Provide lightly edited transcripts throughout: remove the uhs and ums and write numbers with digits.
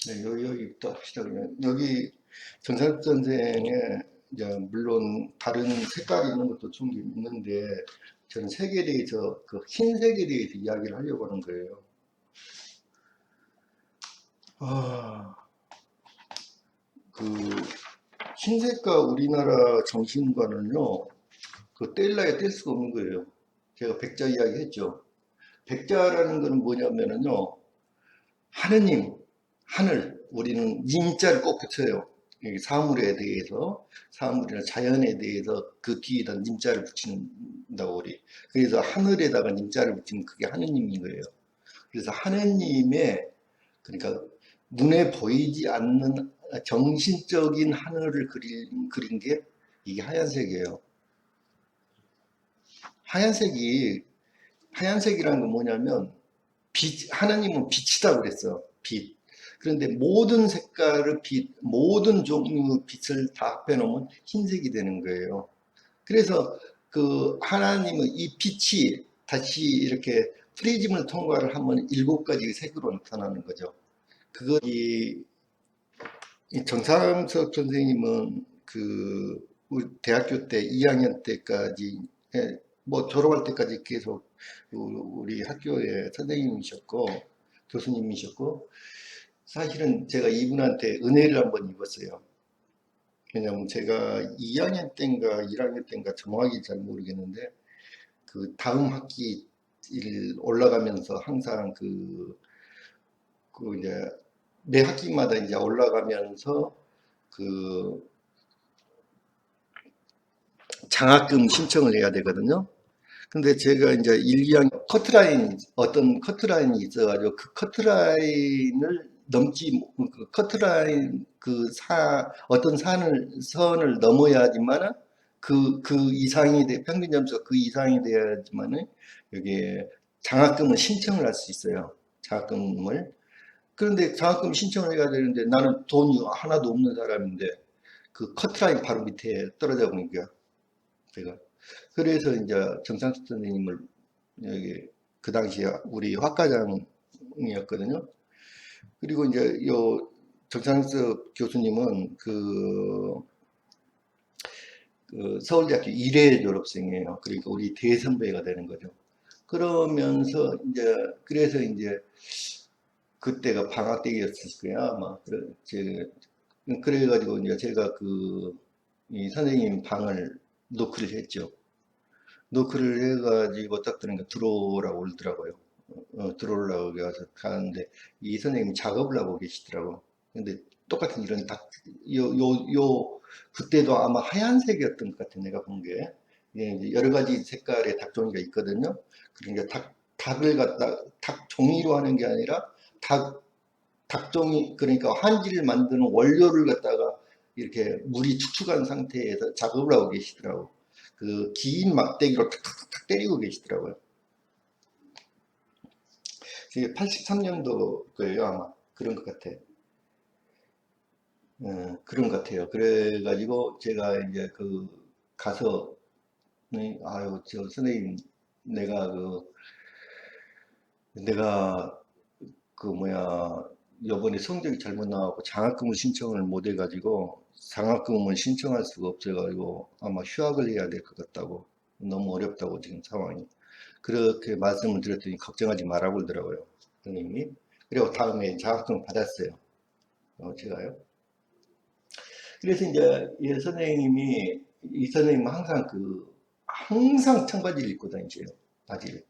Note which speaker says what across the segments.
Speaker 1: 네, 여기부터 합시다. 그냥 여기 정상 선생의 이제 물론 다른 색깔이 있는 것도 좀 있는데 저는 색에 대해서 그 흰색에 대해서 이야기를 하려고 하는 거예요. 아, 그 흰색과 우리나라 정신과는요, 그 뗄래야 뗄 수가 없는 거예요. 제가 백자 이야기 했죠. 백자라는 거는 뭐냐면은요, 하느님, 하늘, 우리는 님자를 꼭 붙여요. 여기 사물에 대해서, 사물이나 자연에 대해서 그 뒤에다 님자를 붙인다고 우리. 그래서 하늘에다가 님자를 붙이면 그게 하느님인 거예요. 그래서 하느님의, 그러니까 눈에 보이지 않는 정신적인 하늘을 그린 게 이게 하얀색이에요. 하얀색이, 하얀색이라는 건 뭐냐면, 빛, 하나님은 빛이다 그랬어. 빛. 그런데 모든 색깔의 빛, 모든 종류의 빛을 다 합해놓으면 흰색이 되는 거예요. 그래서 그 하나님의 이 빛이 다시 이렇게 프리즘을 통과를 하면 7가지의 색으로 나타나는 거죠. 그거 이 정상석 선생님은 그 우리 대학교 때 2학년 때까지 뭐 졸업할 때까지 계속 우리 학교의 선생님이셨고 교수님이셨고 사실은 제가 이분한테 은혜를 한번 입었어요. 왜냐하면 제가 2학년 때인가 1학년 때인가 정확히 잘 모르겠는데 그 다음 학기를 올라가면서 항상 그 이제 매 학기마다 이제 올라가면서 그 장학금 신청을 해야 되거든요. 근데 제가 이제 1, 2학년 커트라인, 어떤 커트라인이 있어가지고 그 커트라인을 그 커트라인 어떤 선을 넘어야지만은 그 이상이 평균 점수가 그 이상이 돼야지만은 여기에 장학금을 신청을 할 수 있어요. 장학금을. 그런데 장학금 신청을 해야 되는데 나는 돈이 하나도 없는 사람인데 그 커트라인 바로 밑에 떨어져 보니까 제가 그래서 이제 정상수 선생님을 여기 그 당시에 우리 학과장이었거든요. 그리고 이제 요 정상수 교수님은 그 서울대학교 1회 졸업생이에요. 그러니까 우리 대선배가 되는 거죠. 그러면서 이제 그래서 이제 그때가 방학 때였을 거야 아마. 그래가지고 이제 제가 이 선생님 방을 노크를 했죠. 노크를 해가지고 딱 들으니까 들어오라고 그러더라고요. 들어오려고 해서 가는데 이 선생님이 작업을 하고 계시더라고. 근데 똑같은 이런 그때도 아마 하얀색이었던 것 같아, 내가 본 게. 예, 이제 여러 가지 색깔의 닭종이가 있거든요. 그러니까 닭 종이로 하는 게 아니라 닭종이, 그러니까 한지를 만드는 원료를 갖다가 이렇게 물이 축축한 상태에서 작업을 하고 계시더라고. 그 긴 막대기로 탁탁탁 때리고 계시더라고요. 그게 83년도 거예요, 아마. 그런 것 같아. 그런 것 같아요. 그래가지고 제가 이제 가서, 아유, 저 선생님, 내가 내가 뭐야, 요번에 성적이 잘못 나와고 장학금을 신청을 못 해가지고 장학금을 신청할 수가 없어가지고 아마 휴학을 해야 될 것 같다고 너무 어렵다고 지금 상황이 그렇게 말씀을 드렸더니 걱정하지 말라고 그러더라고요 선생님이. 그리고 다음에 장학금을 받았어요. 제가요. 그래서 이제 이 선생님은 항상 청바지를 입고 다니세요. 바지를.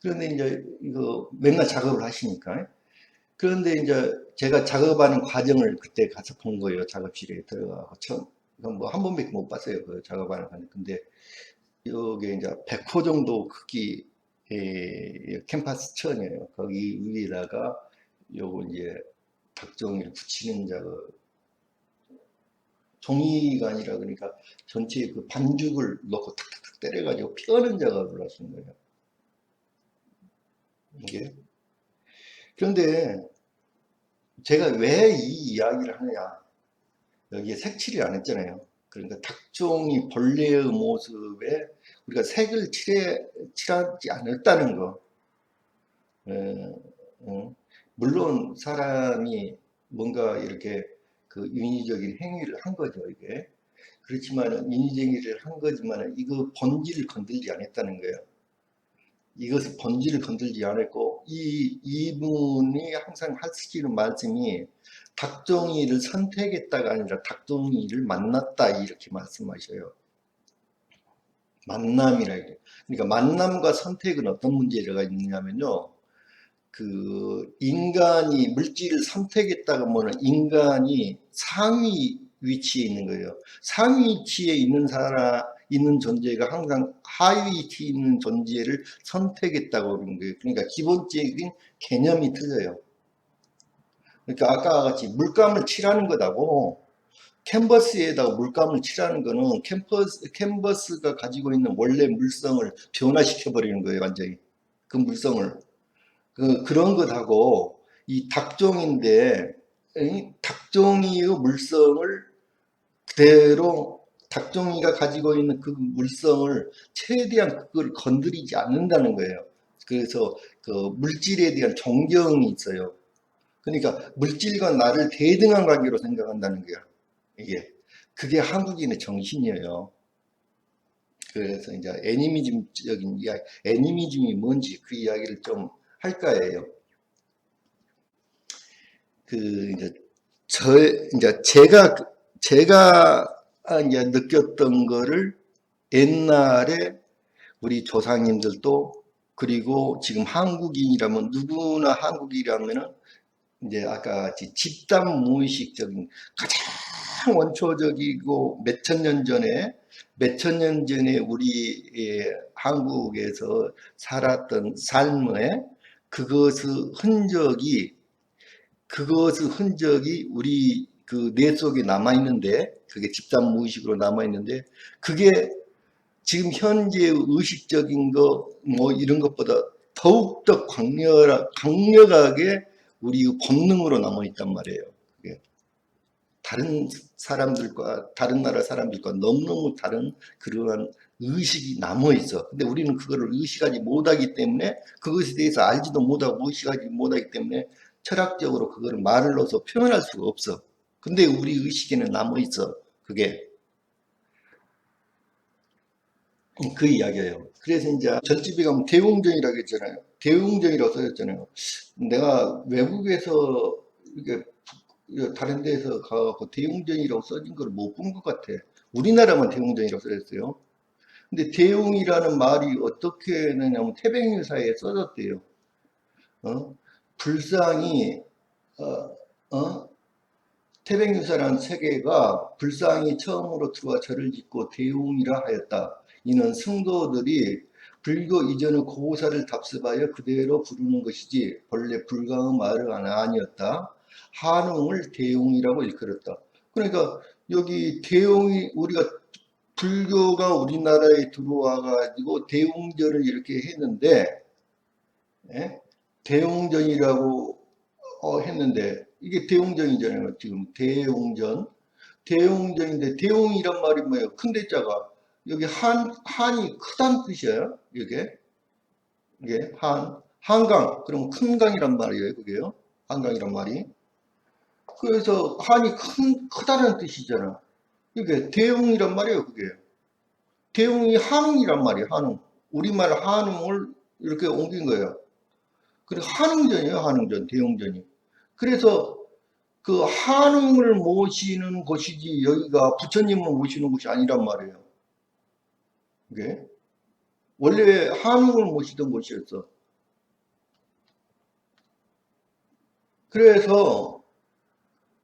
Speaker 1: 그런데 이제 이거 맨날 작업을 하시니까 그런데 이제 제가 작업하는 과정을 그때 가서 본 거예요. 작업실에 들어가서 처음. 이건 뭐 한 번밖에 못 봤어요. 그 작업하는 과정. 근데 여기 이제 100호 정도 크기의 캠퍼스 천이에요. 거기 위에다가 요거 이제 닭종이를 붙이는 작업. 종이가 아니라 그러니까 전체에 그 반죽을 넣고 탁탁탁 때려가지고 펴는 작업을 하시는 거예요. 이게. 그런데 제가 왜 이 이야기를 하느냐. 여기에 색칠이 안 했잖아요. 그러니까 닭종이 벌레의 모습에 우리가 색을 칠하지 않았다는 거. 에, 물론 사람이 뭔가 이렇게 그 윤리적인 행위를 한 거죠, 이게. 그렇지만은 윤리적인 한 거지만은 이거 본질을 건들지 않았다는 거예요. 이것을 본질을 건들지 않았고 이분이 항상 하시는 말씀이 닭종이를 선택했다가 아니라 닭종이를 만났다 이렇게 말씀하셔요. 만남이라 이게. 그러니까 만남과 선택은 어떤 문제가 있느냐면요. 그 인간이 물질을 선택했다가 뭐는 인간이 상위 위치에 있는 거예요. 상위 위치에 있는 사람 있는 존재가 항상 하위 위치에 있는 존재를 선택했다고 그러는 거예요. 그러니까 기본적인 개념이 틀려요. 그러니까 아까 같이 물감을 칠하는 거다고 캔버스에다가 물감을 칠하는 거는 캔버스가 가지고 있는 원래 물성을 변화시켜 버리는 거예요, 완전히. 그 물성을. 그런 것하고 이 닭종인데 닭종이의 물성을 그대로 닭종이가 가지고 있는 그 물성을 최대한 그걸 건드리지 않는다는 거예요. 그래서 그 물질에 대한 존경이 있어요. 그러니까 물질과 나를 대등한 관계로 생각한다는 거야. 이게 그게 한국인의 정신이에요. 그래서 이제 애니미즘적인 이야기, 애니미즘이 뭔지 그 이야기를 좀 할까 해요. 그 이제 이제 제가 이제 느꼈던 거를 옛날에 우리 조상님들도 그리고 지금 한국인이라면 누구나 한국이라면은 이제 아까 같이 집단 무의식적인 가장 원초적이고 몇천 년 전에 우리 한국에서 살았던 삶의 그것의 흔적이 그것의 흔적이 우리 그 뇌 속에 남아 있는데 그게 집단 무의식으로 남아 있는데 그게 지금 현재의 의식적인 거 뭐 이런 것보다 더욱더 강력하게 우리 본능으로 남아 있단 말이에요. 그게 다른 사람들과 다른 나라 사람들과 너무너무 다른 그러한 의식이 남아 있어. 근데 우리는 그거를 의식하지 못하기 때문에 그것에 대해서 알지도 못하고 의식하지 못하기 때문에 철학적으로 그거를 말을 넣어서 표현할 수가 없어. 근데 우리 의식에는 남아 있어. 그게 그 이야기예요. 그래서 이제 절집에 가면 대웅전이라고 했잖아요. 대웅전이라고 써졌잖아요. 내가 외국에서 이게 다른 데서 가고 대웅전이라고 써진 걸 못 본 것 같아. 우리나라만 대웅전이라고 써졌어요. 근데 대웅이라는 말이 어떻게 했느냐면 태백유사에 써졌대요. 어? 불상이 어? 태백유사라는 세계가 불상이 처음으로 들어와 절을 짓고 대웅이라 하였다. 이는 성도들이 불교 이전의 고사를 답습하여 그대로 부르는 것이지 본래 불가의 말은 아니었다. 한웅을 대웅이라고 일컬었다. 그러니까 여기 대웅이 우리가 불교가 우리나라에 들어와 가지고 대웅절을 이렇게 했는데 예? 대웅전이라고 했는데 이게 대웅전이잖아요. 지금 대웅전. 대웅전인데 대웅이란 말이 뭐예요? 큰 대자가 여기 한이 크다는 뜻이에요. 이게 한강. 그럼 큰 강이란 말이에요. 그게요. 한강이란 말이. 그래서 한이 크다는 뜻이잖아. 이게 대웅이란 말이에요. 그게. 대웅이 한웅이란 말이에요. 한웅. 우리말 한웅을 이렇게 옮긴 거예요. 그리고 한웅전이에요. 한웅전. 대웅전이. 그래서 그 한웅을 모시는 곳이지 여기가 부처님을 모시는 곳이 아니란 말이에요. 이게 원래 한웅을 모시던 곳이었어. 그래서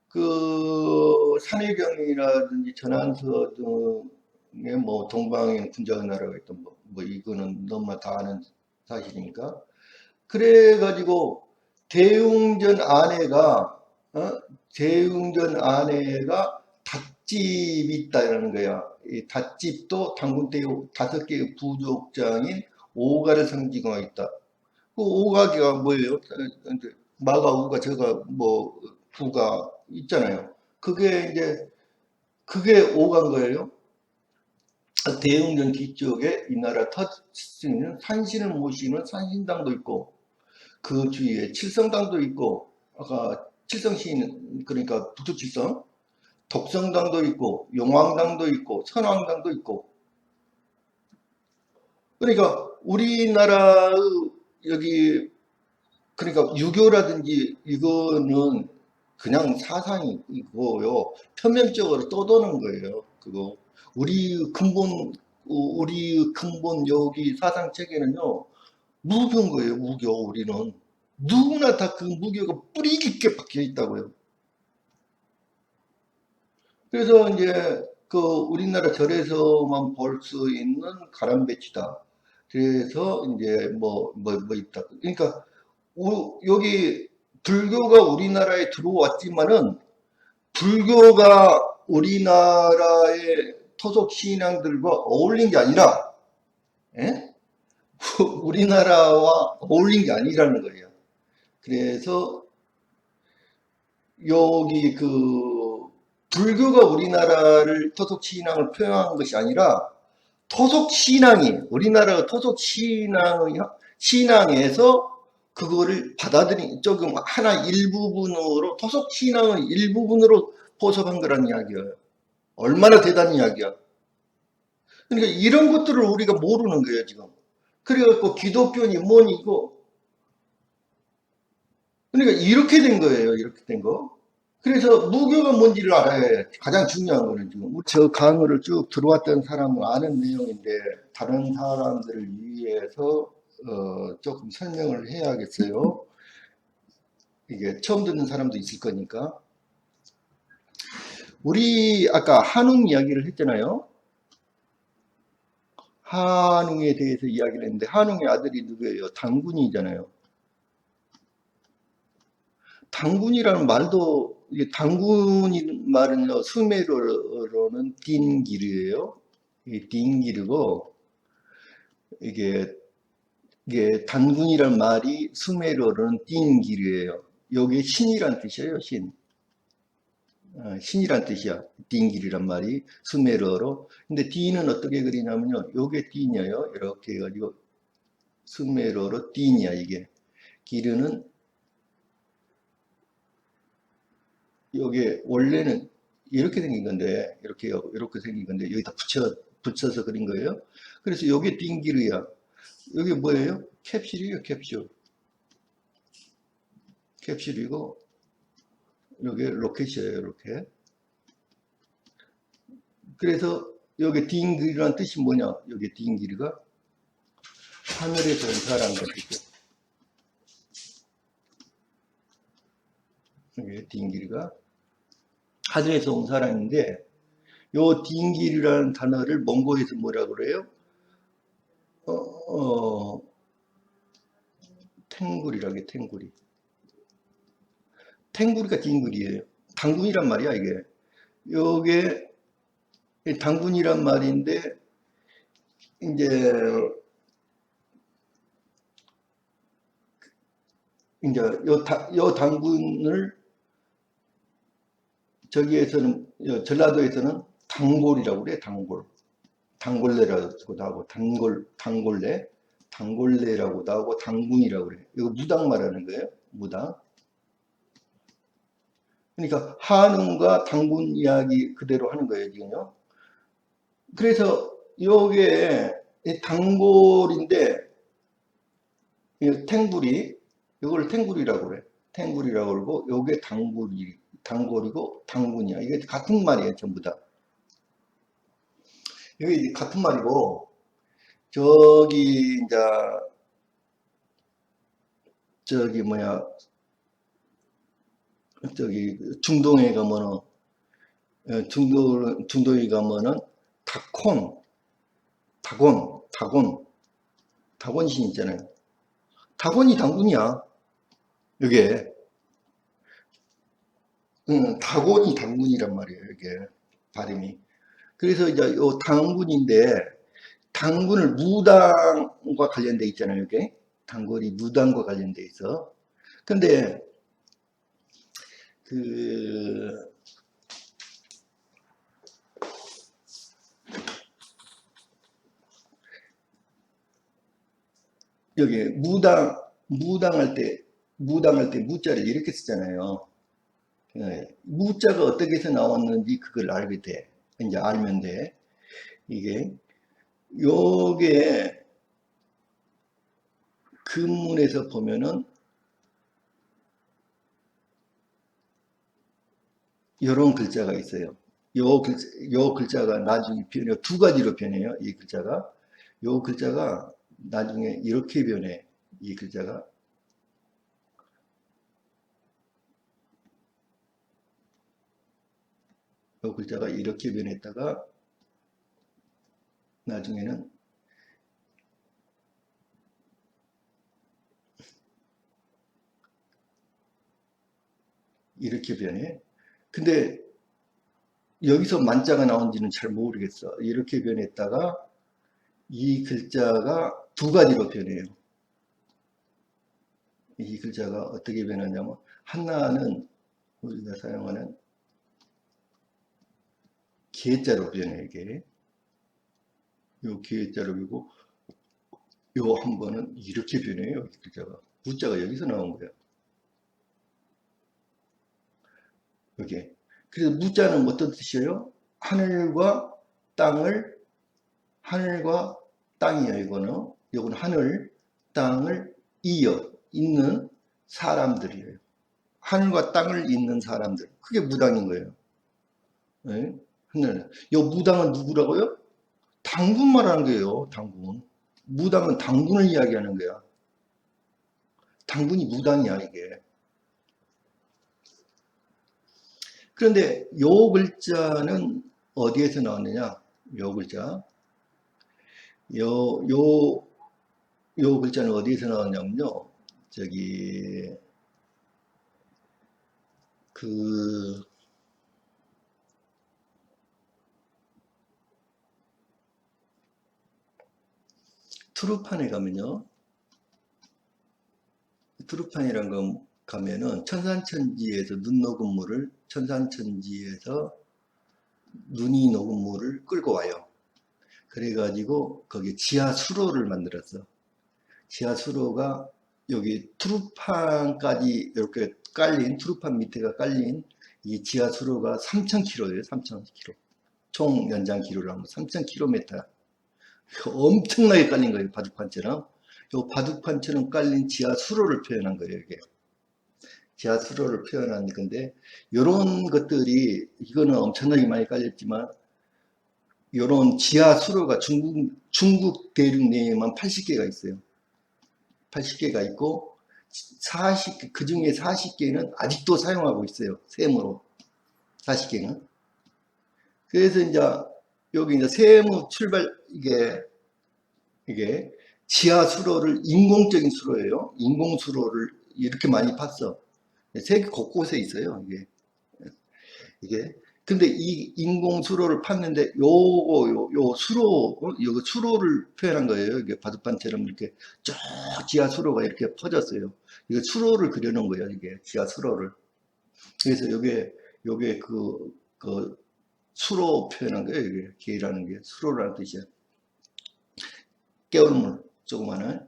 Speaker 1: 그 산해경이라든지 전한서 등의 뭐 동방인 군자나라가 있던 뭐 이거는 너무 다 아는 사실이니까. 그래가지고 대웅전 안에가 대웅전 안에가 닷집이 있다는 거야. 이 닷집도 당군대 5개의 부족장인 오가를 상징하고 있다. 그 오가기가 뭐예요? 마가 우가 저가 뭐 부가 있잖아요. 그게 이제 그게 오간 거예요. 대웅전 뒤쪽에 이 나라 터질 수 있는 산신을 모시는 산신당도 있고 그 주위에 칠성당도 있고 아까 칠성시인, 그러니까 북두칠성, 독성당도 있고, 용왕당도 있고, 선왕당도 있고. 그러니까 우리나라의 여기, 그러니까 유교라든지 이거는 그냥 사상이고요. 표면적으로 떠도는 거예요. 그거. 우리 근본 여기 사상 체계는요, 무교인 거예요, 무교, 우리는. 누구나 다 그 무교가 뿌리 깊게 박혀 있다고요. 그래서 이제 그 우리나라 절에서만 볼 수 있는 가람배치다. 그래서 이제 뭐 있다. 그러니까 여기 불교가 우리나라에 들어왔지만은 불교가 우리나라의 토속 신앙들과 어울린 게 아니라, 예? 우리나라와 어울린 게 아니라는 거예요. 그래서 여기 그 불교가 우리나라를 토속 신앙을 표현한 것이 아니라 토속 신앙이 우리나라가 토속 신앙에서 그거를 받아들인 조금 하나 일부분으로 토속 신앙의 일부분으로 포섭한 거라는 이야기예요. 얼마나 대단한 이야기야. 그러니까 이런 것들을 우리가 모르는 거예요 지금. 그래갖고 기독교니 뭐니 이거, 그러니까 이렇게 된 거예요. 이렇게 된 거. 그래서 무교가 뭔지를 알아야 가장 중요한 거는 지금 저 강의를 쭉 들어왔던 사람은 아는 내용인데 다른 사람들을 위해서 조금 설명을 해야겠어요. 이게 처음 듣는 사람도 있을 거니까. 우리 아까 한웅 이야기를 했잖아요. 한웅에 대해서 이야기를 했는데 한웅의 아들이 누구예요? 당군이잖아요. 당군이라는 말도, 이게 당군이 말은요, 수메르어로는 딘기르예요. 이 딘기르고, 이게, 이게 단군이란 말이 수메르어로는 딘기르예요. 여기 신이란 뜻이에요, 신. 신이란 뜻이야. 딘기르란 말이 수메르어로. 근데 딘은 어떻게 그리냐면요, 요게 딘이에요. 이렇게 해가지고, 수메르어로 딘이야, 이게. 기르는 이게 원래는 이렇게 생긴 건데, 이렇게 생긴 건데, 여기다 붙여서 그린 거예요. 그래서 이게 딩기르야. 이게 뭐예요? 캡슐이에요, 캡슐. 캡슐이고, 이게 로켓이에요, 이렇게. 그래서 여기 딩기르란 뜻이 뭐냐? 여기 딩기르가 하늘에서 온 사람과 뜻이에요. 여기 딩기르가 하늘에서 온 사람인데, 요 딩기르라는 단어를 몽고에서 뭐라고 그래요? 어, 어, 탱구리라게, 탱구리. 탱구리가 딩구리예요. 당군이란 말이야, 이게. 요게 당군이란 말인데, 이제, 요 당군을 저기에서는, 전라도에서는 단골이라고 그래, 단골. 단골레라고도 하고, 단골레. 단골레라고도 하고, 당군이라고 그래. 이거 무당 말하는 거예요, 무당. 그러니까 한웅과 당군 이야기 그대로 하는 거예요, 지금요. 그래서 요게 단골인데, 탱구리, 이걸 탱구리라고 그래. 탱구리라고 그러고, 요게 단골이고, 당군이야. 이게 같은 말이에요, 전부 다. 이게 같은 말이고, 저기, 이제, 저기, 뭐야, 저기, 중동에 가면은, 중동에 가면은, 다콘, 다곤신 있잖아요. 다곤이 당군이야. 이게, 다곤이 당군이란 말이에요, 이게, 발음이. 그래서 이제 요 당군인데, 당군을 무당과 관련돼 있잖아요, 이게. 당군이 무당과 관련돼 있어. 근데, 그, 여기 무당할 때 무자를 이렇게 쓰잖아요. 무자가 어떻게 해서 나왔는지 그걸 알게 돼. 이제 알면 돼. 이게, 요게 근문에서 보면은 요런 글자가 있어요. 요 글자가 나중에 변해요. 두 가지로 변해요. 이 글자가. 요 글자가 나중에 이렇게 변해. 이 글자가. 요 글자가 이렇게 변했다가 나중에는 이렇게 변해. 근데 여기서 만자가 나온지는 잘 모르겠어. 이렇게 변했다가 이 글자가 두 가지로 변해요. 이 글자가 어떻게 변하냐면 하나는 우리가 사용하는 기해자로 변해. 이게 요 기해자로 변고 요 한 번은 이렇게 변해요. 이 글자가 무자가 여기서 나온 거야. 여기. 그래서 무자는 어떤 뜻이에요? 하늘과 땅을 하늘과 땅이에요. 이거는 하늘, 땅을 이어 잇는 사람들이에요. 하늘과 땅을 잇는 사람들. 그게 무당인 거예요. 네? 하늘. 요 무당은 누구라고요? 당군 말하는 거예요. 당군. 무당은 당군을 이야기하는 거야. 당군이 무당이야 이게. 그런데 요 글자는 어디에서 나왔느냐? 요 글자. 요, 요, 요 글자는 어디에서 나왔냐면요. 저기, 그, 투르판에 가면요. 투르판이란 거 가면은 천산천지에서 눈 녹은 물을, 천산천지에서 눈이 녹은 물을 끌고 와요. 그래가지고 거기 지하 수로를 만들었어. 지하 수로가 여기 투르판까지 이렇게 깔린, 투르판 밑에가 깔린 이 지하 수로가 3,000km예요. 3,000km. 총 연장 기로를 하면 3,000km. 엄청나게 깔린 거예요. 바둑판처럼. 요 바둑판처럼 깔린 지하 수로를 표현한 거예요. 이게. 지하 수로를 표현한 건데, 요런 것들이, 이거는 엄청나게 많이 깔렸지만, 요런 지하 수로가 중국 대륙 내에만 80개가 있어요. 80개가 있고, 그 중에 40개는 아직도 사용하고 있어요. 세무로. 40개는. 그래서 이제, 여기 이제 세무 출발, 이게 지하 수로를 인공적인 수로예요. 인공 수로를 이렇게 많이 팠어. 세계 곳곳에 있어요. 이게. 근데 이 인공 수로를 팠는데 요 수로, 요 수로를 표현한 거예요. 이게 바둑판처럼 이렇게 쭉 지하 수로가 이렇게 퍼졌어요. 이거 수로를 그려놓은 거예요. 이게 지하 수로를. 그래서 요게 그 수로 표현한 거예요. 이게 기라는 게 수로라는 뜻이야. 깨울물 조그마한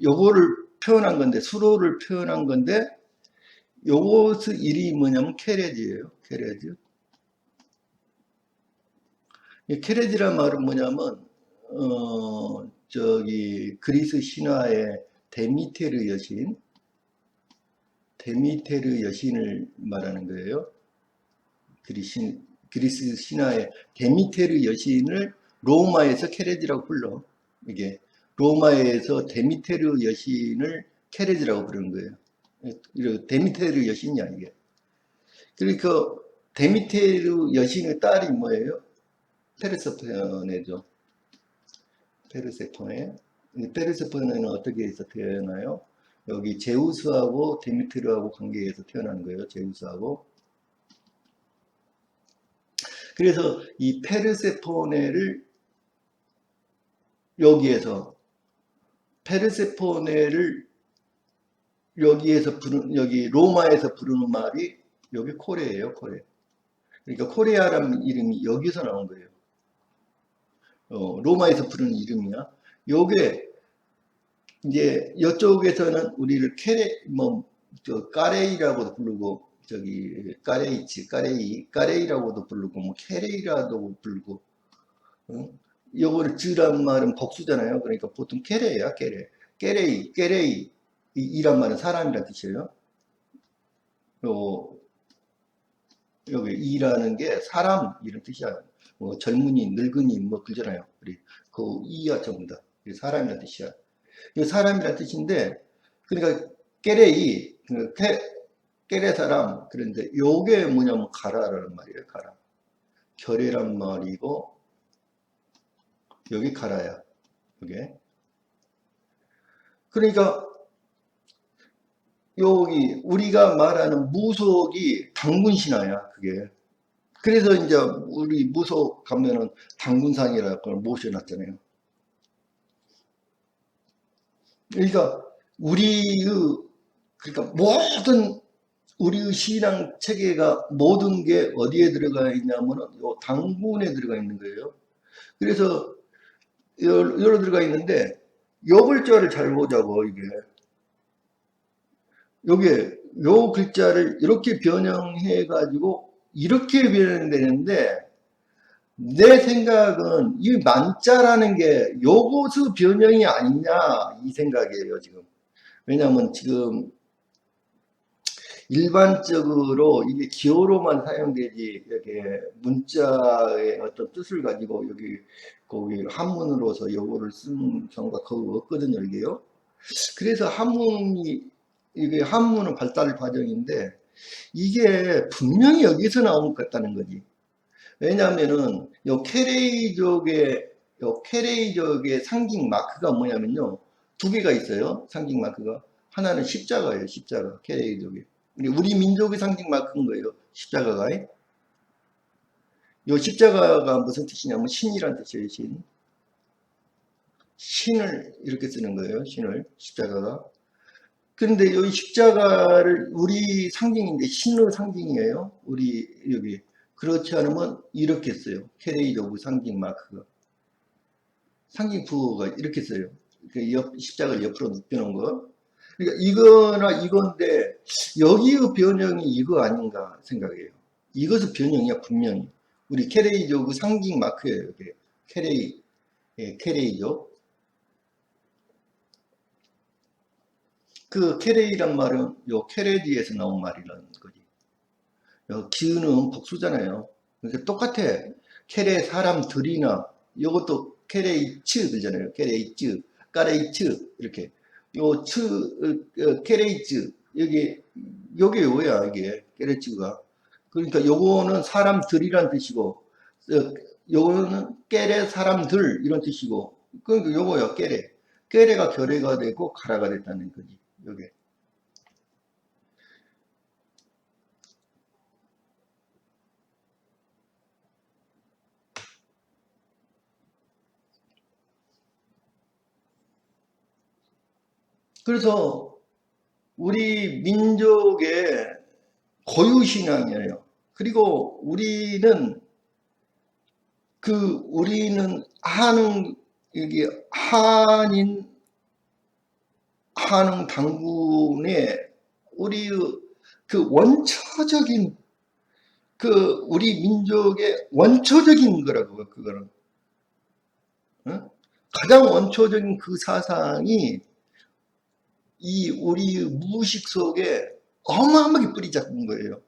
Speaker 1: 요거를 표현한 건데 수로를 표현한 건데 요것의 이름이 뭐냐면 케레지예요. 케레지. 이 케레지란 말은 뭐냐면 저기 그리스 신화의 데미테르 여신을 말하는 거예요. 그리스 신화의 데미테르 여신을 로마에서 케레지라고 불러. 이게 로마에서 데미테르 여신을 케레지라고 부르는 거예요. 데미테르 여신이야 이게. 그러니까 데미테르 여신의 딸이 뭐예요? 페르세포네죠. 페르세포네. 페르세포네는 어떻게 해서 태어나요? 여기 제우스하고 데미테르하고 관계에서 태어나는 거예요. 제우스하고. 그래서 이 페르세포네를 여기에서 페르세포네를 여기 로마에서 부르는 말이 여기 코레예요. 코레. 그러니까 코레아라는 이름이 여기서 나온 거예요. 로마에서 부르는 이름이야. 요게 이제 이쪽에서는 우리를 저 까레이라고도 부르고 저기 까레이치, 까레이라고도 부르고 뭐 케레이라도 부르고 요거를 즈란 말은 복수잖아요. 그러니까 보통 케레야, 케레. 깨레이 이란 말은 사람이란 뜻이에요. 요 여기 이라는 게 사람 이런 뜻이야. 뭐 젊은이, 늙은이 뭐 그러잖아요. 우리 그 이야 전부 다 사람이란 뜻이야. 이 사람이란 뜻인데 그러니까 깨레이 깨레 사람 그런데 요게 뭐냐면 가라라는 말이에요. 가라. 결애란 말이고 여기 가라야. 요게 그러니까 여기 우리가 말하는 무속이 당군 신화야. 그게 그래서 이제 우리 무속 가면은 당군상이라고 그걸 모셔놨잖아요. 그러니까 우리의 그러니까 모든 우리의 신앙 체계가 모든 게 어디에 들어가 있냐면은 요 당군에 들어가 있는 거예요. 그래서 여러 들어가 있는데 요 글자를 잘 보자고 이게 요게 요 글자를 이렇게 변형해 가지고 이렇게 변형되는데 내 생각은 이 만자라는 게 요것의 변형이 아니냐 이 생각이에요 지금. 왜냐하면 지금 일반적으로 이게 기호로만 사용되지 이렇게 문자의 어떤 뜻을 가지고 여기 거기 한문으로서 요거를 쓴 경우가 거의 없거든요 이게요. 그래서 한문이 이게 한문은 발달 과정인데 이게 분명히 여기서 나온 것 같다는 거지. 왜냐하면은 요 케레이족의 상징 마크가 뭐냐면요 두 개가 있어요. 상징 마크가 하나는 십자가예요. 십자가 케레이족의 우리 민족의 상징 마크인 거예요. 십자가가 요 십자가가 무슨 뜻이냐면 신이란 뜻이에요. 신을 이렇게 쓰는 거예요. 신을 십자가가 그런데 이 십자가를 우리 상징인데 신의 상징이에요. 우리 여기 그렇지 않으면 이렇게 써요. 케레이족의 상징 마크가 상징 부호가 이렇게 써요. 십자가를 옆으로 눕혀놓은 거. 그러니까 이거나 이건데 여기의 변형이 이거 아닌가 생각해요. 이것은 변형이야 분명히. 우리 케레이족의 상징 마크예요. 이게 케레이, 예, 케레이족. 그 케레이란 말은 요 케레디에서 나온 말이라는 거지. 요 기은은 복수잖아요. 그러니까 똑같아. 케레 사람들이나 이것도 케레이츠 그러잖아요. 케레이츠, 까레이츠 이렇게. 요 케레이츠 여기 요게 뭐야 이게 케레츠가. 그러니까 요거는 사람들이란 뜻이고 요거는 깨레 사람들 이런 뜻이고 그러니까 요거야 깨레. 깨레가 결애가 되고 가라가 됐다는 거지. 요게. 그래서 우리 민족의 고유신앙이에요. 그리고 우리는 이게 한흥 당군의 우리의 그 원초적인 우리 민족의 원초적인 거라고 그거는 어? 가장 원초적인 그 사상이 이 우리 무의식 속에 어마어마하게 뿌리 잡은 거예요.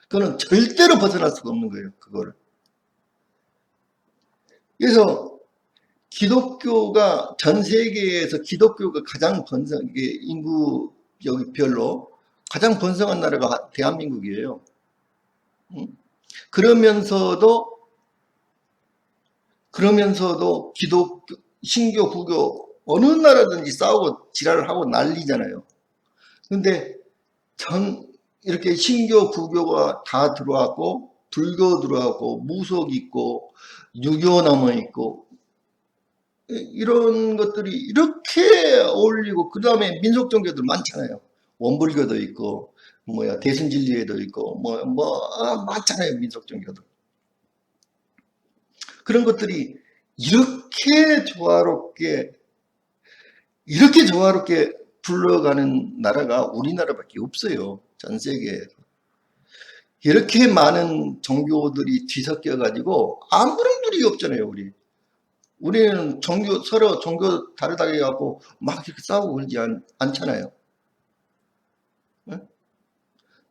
Speaker 1: 그거는 절대로 벗어날 수가 없는 거예요. 그거를. 그래서 기독교가 전 세계에서 기독교가 가장 인구 여기 별로 가장 번성한 나라가 대한민국이에요. 그러면서도 기독교, 신교, 불교 어느 나라든지 싸우고 지랄을 하고 난리잖아요. 근데 이렇게 신교, 불교가 다 들어왔고 불교 들어왔고 무속 있고 유교 남아 있고 이런 것들이 이렇게 어울리고 그 다음에 민속 종교들 많잖아요. 원불교도 있고 대승진리에도 있고 많잖아요. 민속 종교들. 그런 것들이 이렇게 조화롭게 굴러가는 나라가 우리나라밖에 없어요. 전 세계에. 이렇게 많은 종교들이 뒤섞여 가지고 아무런 불이 없잖아요, 우리. 우리는 서로 종교 다르다고 해갖고 막 이렇게 싸우고 그러지 않잖아요. 예?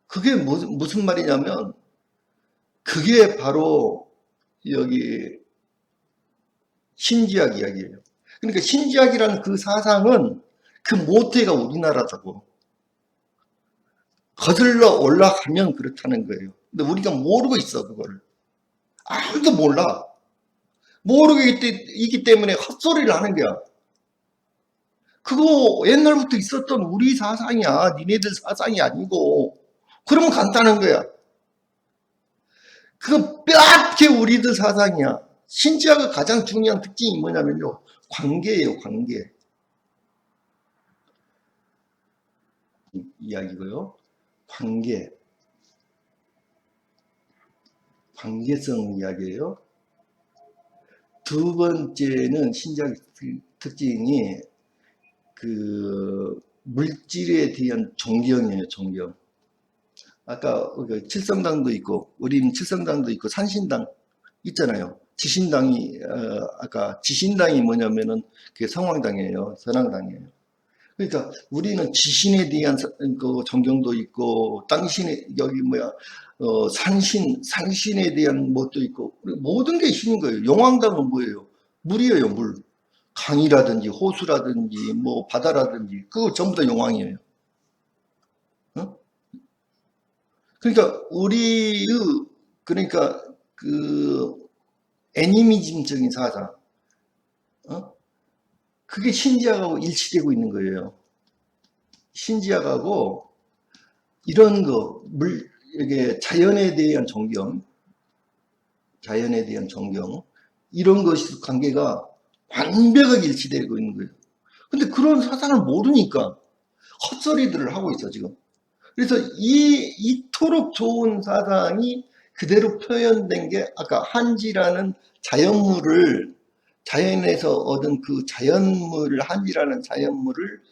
Speaker 1: 그게 무슨 말이냐면, 그게 바로 여기 신지학 이야기예요. 그러니까 신지학이라는 그 사상은 그 모태가 우리나라다고. 거슬러 올라가면 그렇다는 거예요. 근데 우리가 모르고 있어, 그걸. 아무도 몰라. 모르고 있기 때문에 헛소리를 하는 거야. 그거 옛날부터 있었던 우리 사상이야. 니네들 사상이 아니고. 그러면 간단한 거야. 그거 뼈아프게 우리들 사상이야. 신지학의 가장 중요한 특징이 뭐냐면요. 관계예요, 관계. 이야기고요. 관계. 관계성 이야기예요. 두 번째는 신지학 특징이 그 물질에 대한 존경이에요, 존경. 아까 칠성당도 있고, 우리는 칠성당도 있고, 산신당 있잖아요. 지신당이, 아까 지신당이 뭐냐면은 그게 성황당이에요. 선왕당이에요. 그러니까 우리는 지신에 대한 그 존경도 있고, 당신의, 여기 뭐야, 산신에 대한 것도 있고, 모든 게 신인 거예요. 용왕당은 뭐예요? 물이에요, 물. 강이라든지, 호수라든지, 뭐, 바다라든지, 그거 전부 다 용왕이에요. 어? 그러니까 그러니까 그 애니미즘적인 사상, 어? 그게 신지학하고 일치되고 있는 거예요. 신지학하고 이런 거, 이게 자연에 대한 존경, 이런 것이 관계가 완벽하게 일치되고 있는 거예요. 근데 그런 사상을 모르니까 헛소리들을 하고 있어, 지금. 그래서 이토록 좋은 사상이 그대로 표현된 게 아까 한지라는 자연에서 얻은 그 한지라는 자연물을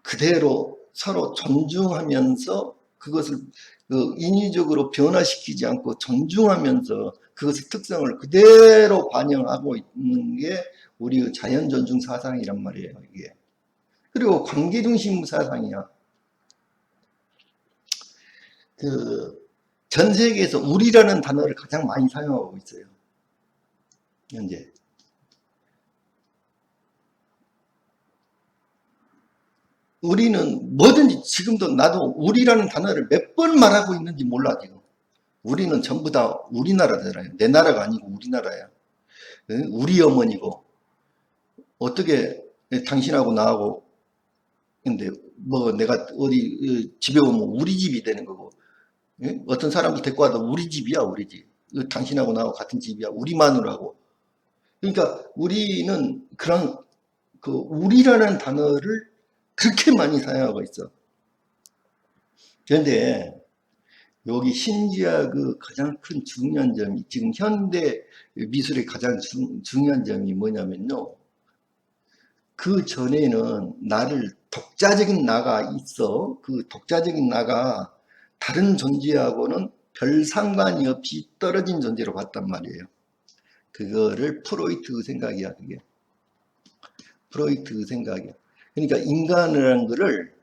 Speaker 1: 그대로 서로 존중하면서 그것을 인위적으로 변화시키지 않고 존중하면서 그것의 특성을 그대로 반영하고 있는 게 우리 자연 존중 사상이란 말이에요, 이게. 그리고 관계 중심 사상이야. 전 세계에서 우리라는 단어를 가장 많이 사용하고 있어요. 현재. 우리는 뭐든지 지금도 나도 우리라는 단어를 몇 번 말하고 있는지 몰라, 지금. 우리는 전부 다 우리나라잖아요. 내 나라가 아니고 우리나라야. 우리 어머니고. 어떻게 당신하고 나하고, 근데 뭐 내가 어디 집에 오면 우리 집이 되는 거고, 어떤 사람을 데리고 와도 우리 집이야, 우리 집. 당신하고 나하고 같은 집이야, 우리 마누라고. 그러니까 우리는 그런 우리라는 단어를 그렇게 많이 사용하고 있어. 그런데 여기 신지학의 가장 큰 중요한 점이, 지금 현대 미술의 가장 중요한 점이 뭐냐면요. 그 전에는 독자적인 나가 있어. 그 독자적인 나가 다른 존재하고는 별 상관이 없이 떨어진 존재로 봤단 말이에요. 그거를 프로이트 생각이야, 그게. 프로이트 생각이야. 그러니까 인간이라는 거를,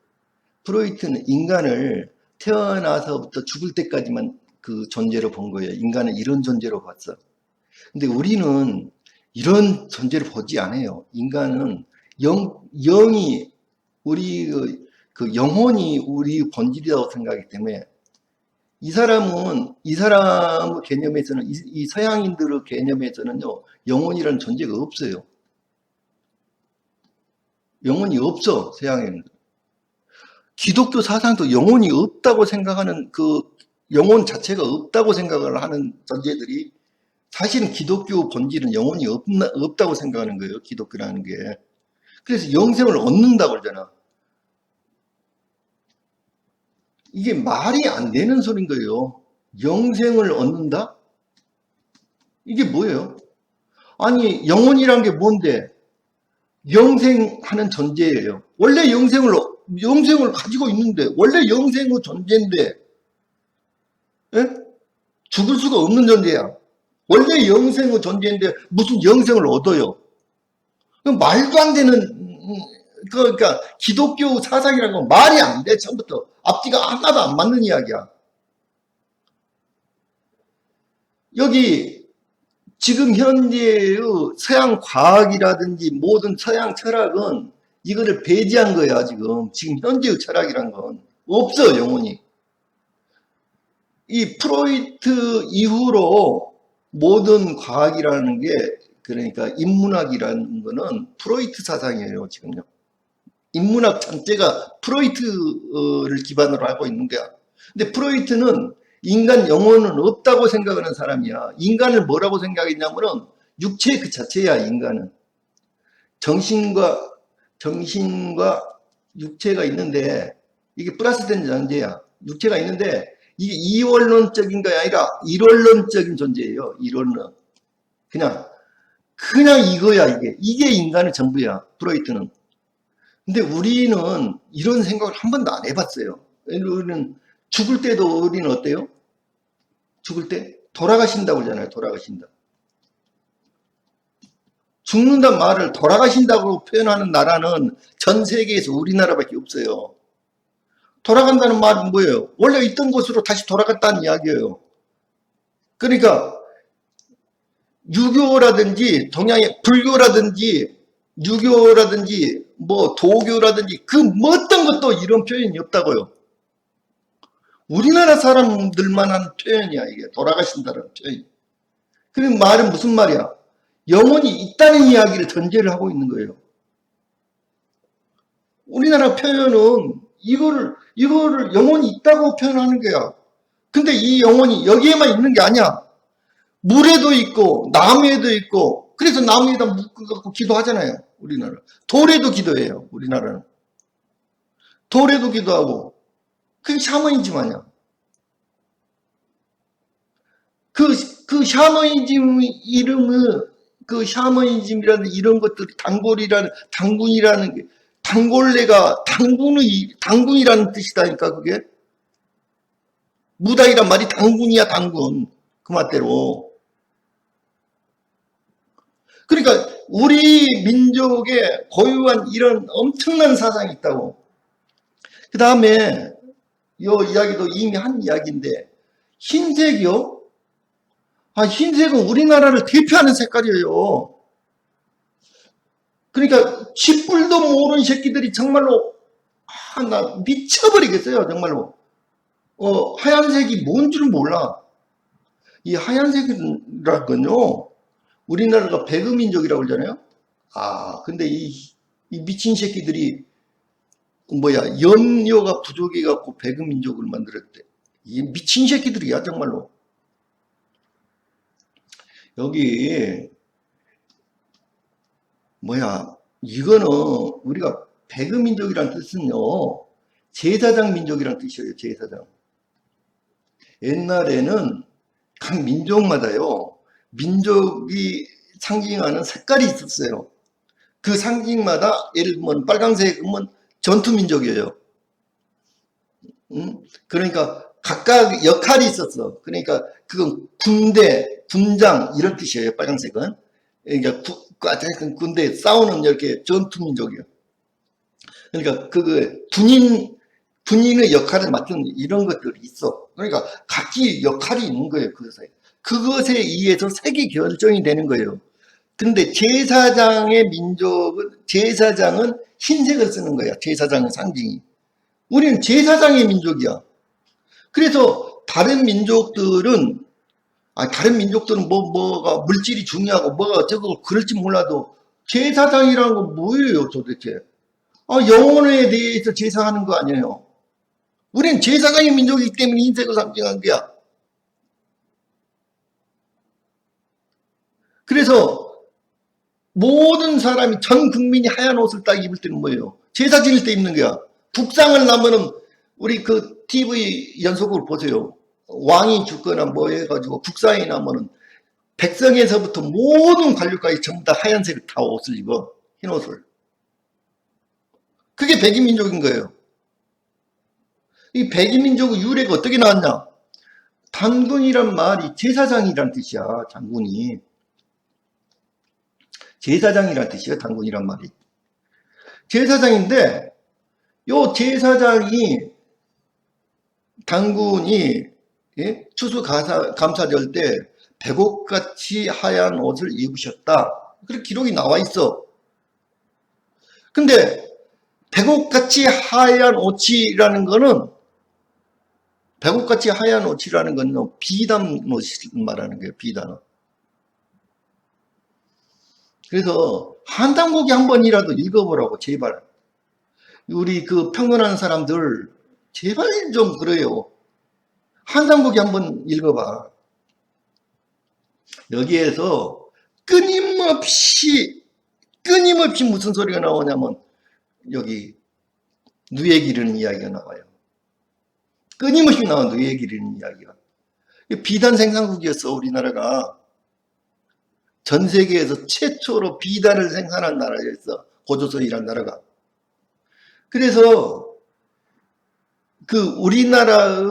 Speaker 1: 프로이트는 인간을 태어나서부터 죽을 때까지만 그 존재로 본 거예요. 인간은 이런 존재로 봤어. 근데 우리는 이런 존재를 보지 않아요. 인간은 영이, 우리 영혼이 우리 본질이라고 생각하기 때문에, 이 사람 개념에서는, 이 서양인들의 개념에서는요, 영혼이라는 존재가 없어요. 영혼이 없어, 서양에는. 기독교 사상도 영혼이 없다고 생각하는, 그 영혼 자체가 없다고 생각을 하는 존재들이, 사실은 기독교 본질은 영혼이 없다고 생각하는 거예요, 기독교라는 게. 그래서 영생을 얻는다고 그러잖아. 이게 말이 안 되는 소린 거예요. 영생을 얻는다? 이게 뭐예요? 아니, 영혼이란 게 뭔데? 영생하는 존재예요. 원래 영생을 영생을 가지고 있는데, 원래 영생의 존재인데, 예? 죽을 수가 없는 존재야. 원래 영생의 존재인데 무슨 영생을 얻어요? 말도 안 되는, 그러니까 기독교 사상이라는 건 말이 안 돼. 처음부터 앞뒤가 하나도 안 맞는 이야기야. 여기 지금 현재의 서양 과학이라든지 모든 서양 철학은 이거를 배제한 거야. 지금 현재의 철학이란 건 없어, 영원히. 이 프로이트 이후로 모든 과학이라는 게, 그러니까 인문학이라는 거는 프로이트 사상이에요, 지금요. 인문학 전체가 프로이트를 기반으로 하고 있는 거야. 근데 프로이트는 인간 영혼은 없다고 생각하는 사람이야. 인간을 뭐라고 생각했냐면은 육체 그 자체야, 인간은. 정신과 육체가 있는데, 이게 플러스된 존재야. 육체가 있는데, 이게 이원론적인 게 아니라 일원론적인 존재예요. 일원론. 그냥 이거야, 이게. 이게 인간의 전부야, 프로이트는. 근데 우리는 이런 생각을 한 번도 안 해봤어요. 우리는 죽을 때도 우리는 어때요? 죽을 때? 돌아가신다고 하잖아요, 돌아가신다. 죽는단 말을 돌아가신다고 표현하는 나라는 전 세계에서 우리나라밖에 없어요. 돌아간다는 말은 뭐예요? 원래 있던 곳으로 다시 돌아갔다는 이야기예요. 그러니까 유교라든지 동양의 불교라든지 유교라든지 뭐 도교라든지 그 어떤 것도 이런 표현이 없다고요. 우리나라 사람들만 하는 표현이야, 이게. 돌아가신다는 표현. 그 말은 무슨 말이야? 영혼이 있다는 이야기를 전제를 하고 있는 거예요. 우리나라 표현은 이거를 영혼이 있다고 표현하는 거야. 근데 이 영혼이 여기에만 있는 게 아니야. 물에도 있고 나무에도 있고, 그래서 나무에다 묶어갖고 기도하잖아요, 우리나라. 돌에도 기도해요, 우리나라는. 돌에도 기도하고. 그게 샤머니즘 아니야. 그 샤머니즘 이름을, 그 샤머니즘이라는 이런 것들, 당군이라는 게, 당골레가 당군이라는 뜻이다니까, 그게. 무당이란 말이 당군이야, 당군. 그 말대로. 그러니까 우리 민족에 고유한 이런 엄청난 사상이 있다고. 그 다음에 이 이야기도 이미 한 이야기인데, 흰색이요? 흰색은 우리나라를 대표하는 색깔이에요. 그러니까 쥐뿔도 모르는 새끼들이 정말로 나 미쳐버리겠어요, 정말로. 하얀색이 뭔 줄 몰라. 이 하얀색이라는 건요, 우리나라가 배그민족이라고 그러잖아요. 근데 이 미친 새끼들이 염료가 부족해갖고 배그민족을 만들었대. 이 미친 새끼들이야, 정말로. 여기 이거는 우리가 배그민족이란 뜻은요, 제사장 민족이란 뜻이에요, 제사장. 옛날에는 각 민족마다요, 민족이 상징하는 색깔이 있었어요. 그 상징마다, 예를 들면 빨강색은 전투민족이에요. 그러니까 각각 역할이 있었어. 그러니까 그건 군대, 군장 이런 뜻이에요, 빨강색은. 그러니까 군대 싸우는 이렇게 전투민족이에요. 그러니까 군인의 역할을 맡은 이런 것들이 있어. 그러니까 각기 역할이 있는 거예요, 그것에 의해서 색이 결정이 되는 거예요. 근데 제사장은 흰색을 쓰는 거야, 제사장의 상징이. 우리는 제사장의 민족이야. 그래서 다른 민족들은 뭐가 물질이 중요하고 뭐가 어쩌고 그럴지 몰라도, 제사장이라는 건 뭐예요, 도대체? 영혼에 대해서 제사하는 거 아니에요. 우리는 제사장의 민족이기 때문에 흰색을 상징한 거야. 그래서 모든 사람이, 전 국민이 하얀 옷을 딱 입을 때는 뭐예요? 제사 지낼 때 입는 거야. 국상을 나면은, 우리 그 TV 연속으로 보세요. 왕이 죽거나 뭐 해가지고 국상이 나면은 백성에서부터 모든 관료까지 전부 다 하얀색을 다 옷을 입어. 흰 옷을. 그게 백인민족인 거예요. 이 백이민족의 유래가 어떻게 나왔냐? 단군이란 말이 제사장이란 뜻이야. 장군이. 제사장이란 뜻이야. 단군이란 말이. 제사장인데 요 제사장이 단군이 예? 추수감사절 때 백옥같이 하얀 옷을 입으셨다. 그렇게 기록이 나와 있어. 근데 백옥같이 하얀 옷이라는 거는 백옥같이 하얀 옷이라는 건 비단 옷을 말하는 거예요. 비단 옷. 그래서 한단고기 한 번이라도 읽어보라고 제발. 우리 그 평론하는 사람들 제발 좀 그래요. 한단고기 한 번 읽어봐. 여기에서 끊임없이 무슨 소리가 나오냐면 여기 누에 기르는 이야기가 나와요. 끊임없이 나와 누에 기르는 이야기가. 비단 생산국이었어. 우리나라가 전 세계에서 최초로 비단을 생산한 나라였어. 고조선이란 나라가. 그래서 그 우리나라의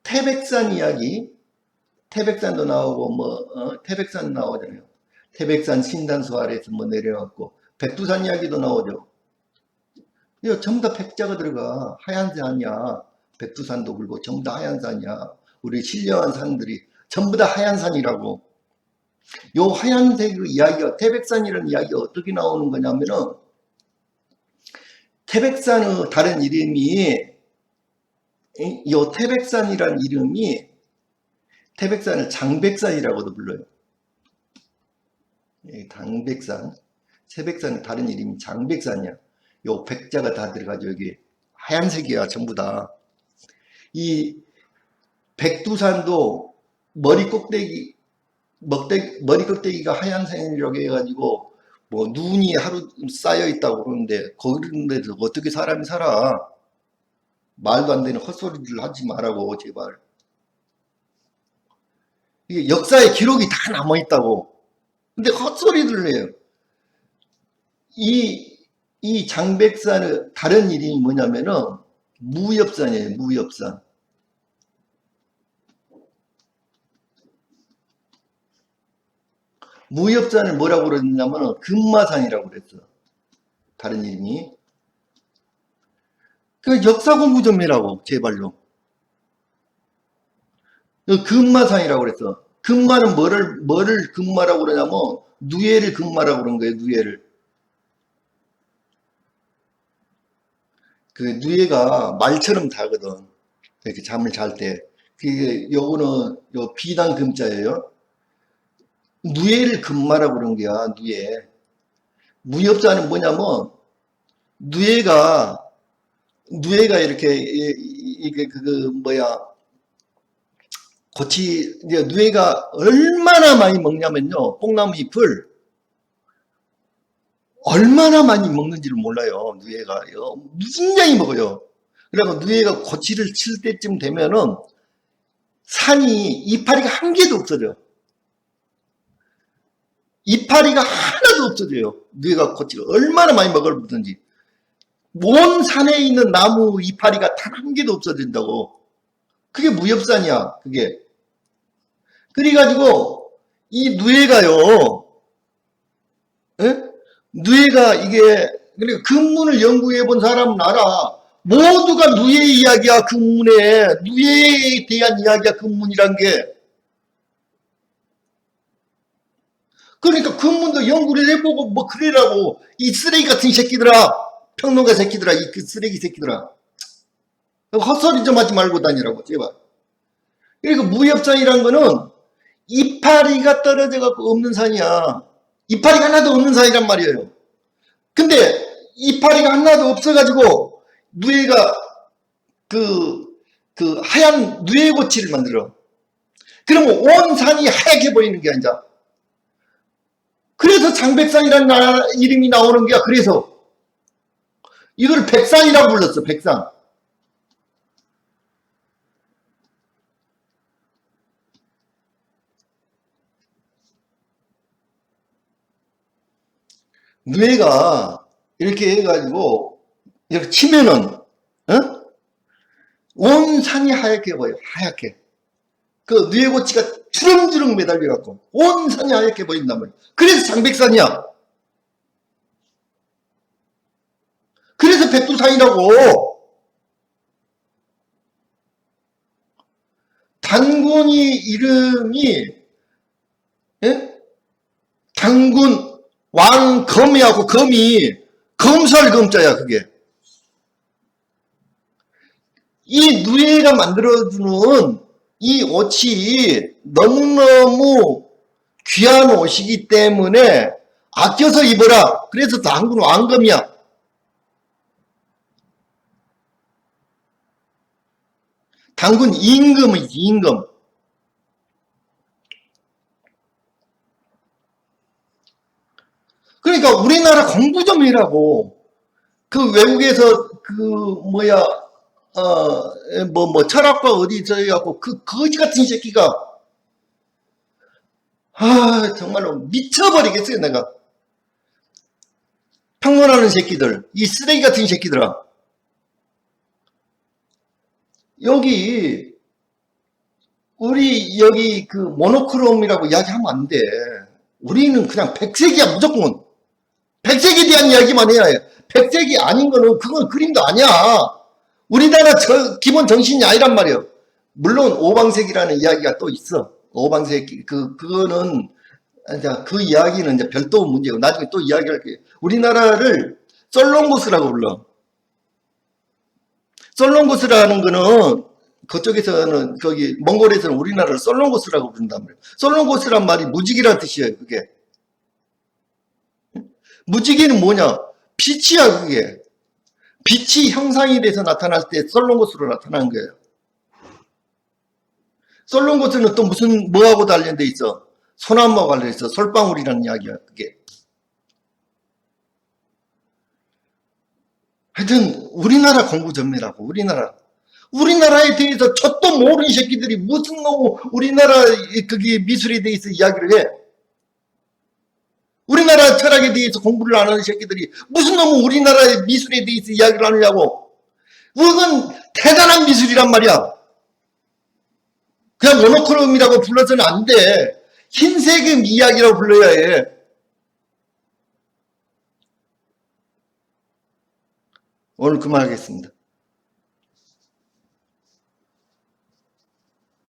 Speaker 1: 태백산 이야기, 태백산도 나오고 태백산 나오잖아요. 태백산 신단수 아래에서 내려왔고 백두산 이야기도 나오죠. 이거 전부 다 백자가 들어가. 하얀 산이야. 백두산도 그렇고 전부 다 하얀 산이야. 우리 신령한 산들이 전부 다 하얀 산이라고. 요 하얀색 이야기가 태백산이라는 이야기가 어떻게 나오는 거냐면은 태백산의 다른 이름이 요 태백산이라는 이름이 태백산을 장백산이라고도 불러요. 장백산, 태백산은 다른 이름이 장백산이야. 요 백자가 다 들어가죠. 여기 하얀색이야 전부 다. 이 백두산도 머리 꼭대기가 하얀색이라고 해가지고 눈이 하루 쌓여 있다고 그러는데 거기는데도 어떻게 사람이 살아? 말도 안 되는 헛소리들 하지 말라고 제발. 이게 역사의 기록이 다 남아 있다고. 근데 헛소리들 해요. 이 장백산의 다른 이름이 뭐냐면은 무엽산이에요. 무엽산. 무엽산을 뭐라고 그랬냐면 금마산이라고 그랬어. 다른 이름이. 그 역사 공부 좀 해라고 제발로. 금마산이라고 그랬어. 금마는 뭐를 금마라고 그러냐면 누에를 금마라고 그런 거예요. 누에를. 그 누에가 말처럼 자거든. 이렇게 잠을 잘 때. 그게 요거는 요 비단 금자예요. 누에를 금마라고 그런 거야. 누에. 무엽자는 뭐냐면 누에가 이렇게 이게 이제 누에가 얼마나 많이 먹냐면요. 뽕나무 잎을 얼마나 많이 먹는지를 몰라요. 누에가 무진장이 먹어요. 그래서 누에가 고치를 칠 때쯤 되면은 산이 이파리가 한 개도 없어져. 이파리가 하나도 없어져요. 누에가 고치를 얼마나 많이 먹을든지. 온 산에 있는 나무 이파리가 단 한 개도 없어진다고. 그게 무엽산이야. 그게. 그래가지고 이 누에가요. 에? 누에가 이게 그러니까 금문을 연구해 본 사람은 알아. 모두가 누에 이야기야. 금문에 누에에 대한 이야기야. 금문이란 게. 그러니까 금문도 연구를 해보고 그래라고. 이 쓰레기 같은 새끼들아. 평론가 새끼들아. 이 그 쓰레기 새끼들아. 헛소리 좀 하지 말고 다니라고 제발. 그러니까 무엽산이란 거는 이파리가 떨어져 갖고 없는 산이야. 이파리가 하나도 없는 산이란 말이에요. 근데 이파리가 하나도 없어가지고 누에가 그 하얀 누에고치를 만들어. 그러면 온 산이 하얗게 보이는 게 아니야. 그래서 장백산이라는 이름이 나오는 거야. 그래서 이걸 백산이라고 불렀어. 백산. 누에가 이렇게 해가지고 이렇게 치면은 어? 온 산이 하얗게 보여. 하얗게. 그 누에고치가 주렁주렁 매달려갖고 온 산이 하얗게 보인단 말이야. 그래서 장백산이야. 그래서 백두산이라고. 단군이 이름이, 예? 단군 왕검이하고 검이 검살 검자야. 그게 이 누에가 만들어주는 이 옷이 너무너무 귀한 옷이기 때문에 아껴서 입어라. 그래서 단군 왕검이야. 단군 임금이지. 임금. 그러니까 우리나라 공부 좀 해라고. 그 외국에서 그 뭐야 철학과 어디서 해갖고 그 거지 같은 새끼가 정말로 미쳐버리겠어요. 내가 평론하는 새끼들, 이 쓰레기 같은 새끼들아. 여기 우리 여기 그 모노크롬이라고 이야기하면 안 돼. 우리는 그냥 백색이야. 무조건 백색에 대한 이야기만 해야 해. 백색이 아닌 거는 그건 그림도 아니야. 우리나라 기본 정신이 아니란 말이에요. 물론 오방색이라는 이야기가 또 있어. 오방색 그거는 이제 그 이야기는 이제 별도 문제고 나중에 또 이야기할게요. 우리나라를 썰롱고스라고 불러. 썰롱고스라는 거는 그쪽에서는 거기 몽골에서는 우리나라를 썰롱고스라고 부른단 말이에요. 썰롱고스란 말이 무지개란 뜻이에요. 그게 무지개는 뭐냐? 빛이야. 그게 빛이 형상이 돼서 나타날 때 썰롱고스로 나타나는 거예요. 썰롱고스는 또 무슨 뭐하고 관련돼 있어? 소나무와 관련돼 있어. 솔방울이라는 이야기야. 그게 하여튼 우리나라 공부 좀 해라고. 우리나라에 대해서 젖도 모르는 새끼들이 무슨 놈 우리나라 그게 미술에 대해서 이야기를 해. 우리나라 철학에 대해서 공부를 안 하는 새끼들이 무슨 놈은 우리나라의 미술에 대해서 이야기를 하느냐고. 그건 대단한 미술이란 말이야. 그냥 모노크롬이라고 불러서는 안 돼. 흰색의 이야기라고 불러야 해. 오늘 그만하겠습니다.